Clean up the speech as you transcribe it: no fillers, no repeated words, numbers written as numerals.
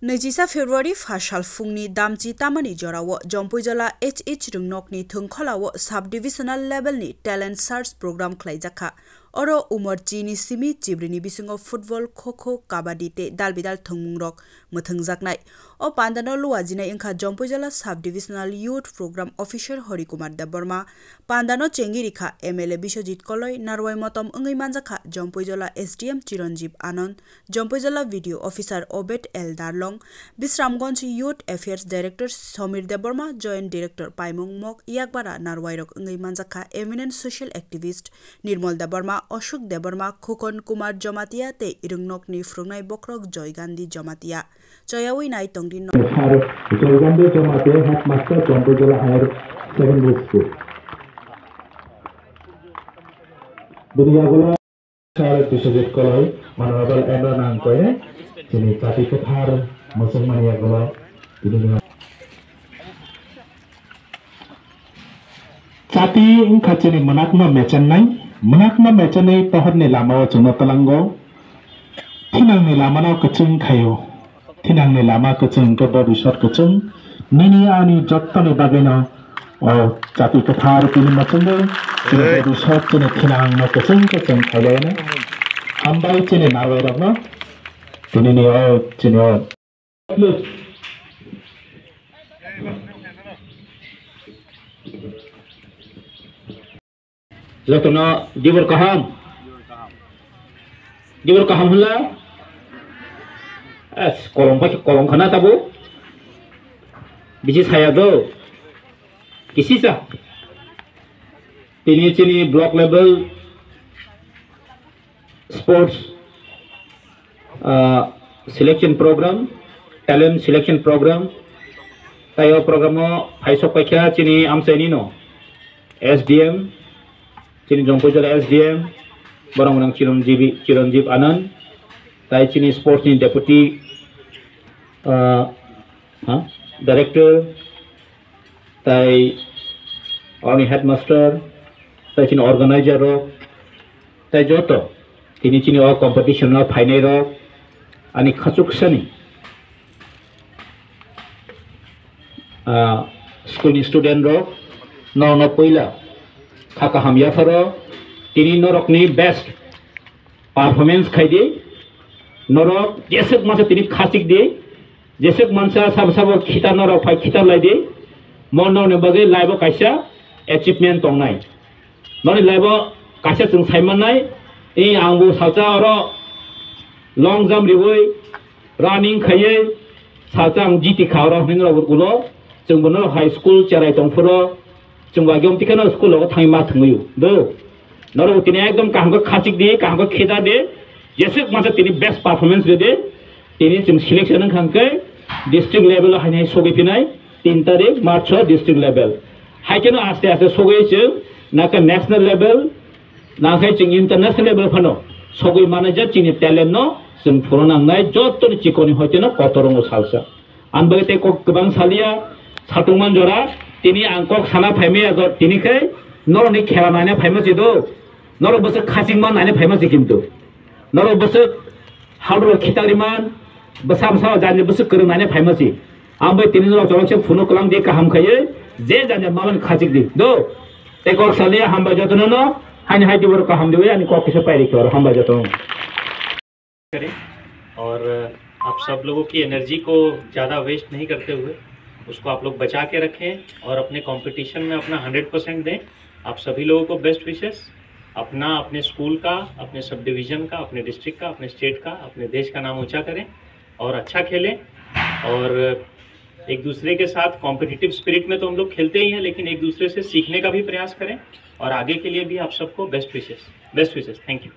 नैजिसा फेब्रुवारि फासाल फुंनि दामची तामानि जराव जम्पुइजला एच रुंनकनि थुंखलाव सब डिविजनल लेवलनि टैलेंट सर्च प्रोग्राम खलाइजाखा अरो उमरचीनि सिमि चिब्रिनि बिसुङाव फुटबल खो काबादि ते दालबिदाल थंमुंरक मोथोंजाकनाय ओ पान्दानो लुवाजिनाय इंखा जम्पुइजला sub divisional youth program officer Harikumar Debbarma पान्दानो चेंगिरिखा एमएलए बिश्वजित कलय नारवाई मतम अंगै मानजाखा जम्पुइजला एसडीएम चिरंजीव आनंद जम्पुइजला video officer Obed L Darlong Bishramganj youth affairs director Samir Debbarma joint director पाइमुंग मक इयाकबारा नारवाईरक अंगै मानजाखा eminent social activist Nirmal Debbarma Ashok Debbarma Khukan Kumar Jamatia ते इरुंगनकनि फ्रुंनाय बक्रक जय गांधी जमातिया चयावै नाय तंगदिन जय गांधी जमातिया हेडमास्टर जम्पुइजला हायर सेकेंडरी स्कूल दुनियागुला सारे बिश्वजित कलय मानवाबल एंडर नांगकय जेने जाति कथार मुसलमानियागुला दिनै जाति इंखाचेनि मनाकमा मेचननाय तहरनि लामाव जोंनो तलांगौ थिनांनि लामानाव कचुं खायो थिनांनि लामा कचुं के भविष्यत कचुं निनि आनि जत्तनि बागैनो ओ जाति कथार पिनि मचंगो भविष्यत जेने थिनांनो कचुं खायलायनो हामबाय जेने नारवायरकनो दिनैनि ओ जेने जतनो दिवर कहम होला एस कलम खाना ताबो बिजि साया दो किसी सा तिनी चिनी block level sports selection program talent selection program तायो प्रोग्रामो फाइसो पैखा चिनी आमसाइनी नो एसडीएम चिनी जम्पुइजला एसडीएम बरंगरंग चिरंजीव आनंद ताई चिनी स्पोर्ट्स नि डेपुटी डायरेक्टर ताई आर्मी हेडमास्टर ताई चिनी ऑर्गेनाइजर ताई जोतो तिनी चिनी और कंपटीशन फाइनल आणि खचुकसनी स्कूल स्टूडेंट न पहिला खाका हामियाफोर तिनी नरकनि बेस्ट परफॉर्मेंस खाइदे नरक जेसेक मानसा तिनी खासिक दे जेसेक मानसा सब खिता नरक फाइ खिता लाइदे मननो बगे लाइव काइसा अचीवमेंट तंनाय ननि लाइव काइसा जों साइमानाय ए आंबो सालचा अर लंग जंप रिवै रनिंग खायै सालचा आं जीटी खावरा हिनरा उलो जों बनो हाई स्कूल चराय तंफोरो जों बागियाव तिखानो स्कूलाव थाङै मा थङैयो दो नरो तिनी एकदम काहंगो खासिक दे काहंगो खेदा दे जेसे मानसा तिनी बेस्ट परफॉर्मेंस दे तिनी जों सिलेक्शन खांकै डिस्ट्रिक्ट लेवल हाइनाय सगैफिनाय 3 तारिख मार्च डिस्ट्रिक्ट लेवल हाइकेनो आस्ते आस्ते सगैयो नाका नेशनल लेवल नाखाय जों इंटरनेशनल लेवल फनो सगै माने जे जोंनि टैलेंट नो जों फुरनांनाय जत्तनि चिकनि होयतेनो कतरंगो सालसा आनबोते गोबां सालिया सातुमान जरा तिनी आंकक साना फाइमे अगर तिनी कै नरनि खेला नायना फाइमसि दो नर बस खासिंगमान नायना फाइमसि किन्तु नर बस हाडरो खितारिमान बसामसा जाने बस करं नायना फाइमसि आंबो तिनी नर जरंसे फुनो कलां दे काहाम खायो जे जाने मामन खासिक दि दो तेकर सालिया हामबा जतनो न हानि हाइदिवर काहाम देवे अनि कॉफी पाइरे के हामबा जतनो करें और आप सब लोगों की एनर्जी को ज़्यादा वेस्ट नहीं करते हुए उसको आप लोग बचा के रखें और अपने कंपटीशन में अपना 100% दें। आप सभी लोगों को बेस्ट विशेस अपने स्कूल का, अपने सब डिवीज़न का, अपने डिस्ट्रिक्ट का, अपने स्टेट का, अपने देश का नाम ऊंचा करें और अच्छा खेलें। और एक दूसरे के साथ कॉम्पिटिटिव स्पिरिट में तो हम लोग खेलते ही हैं, लेकिन एक दूसरे से सीखने का भी प्रयास करें और आगे के लिए भी आप सबको बेस्ट विशेस। Thank you.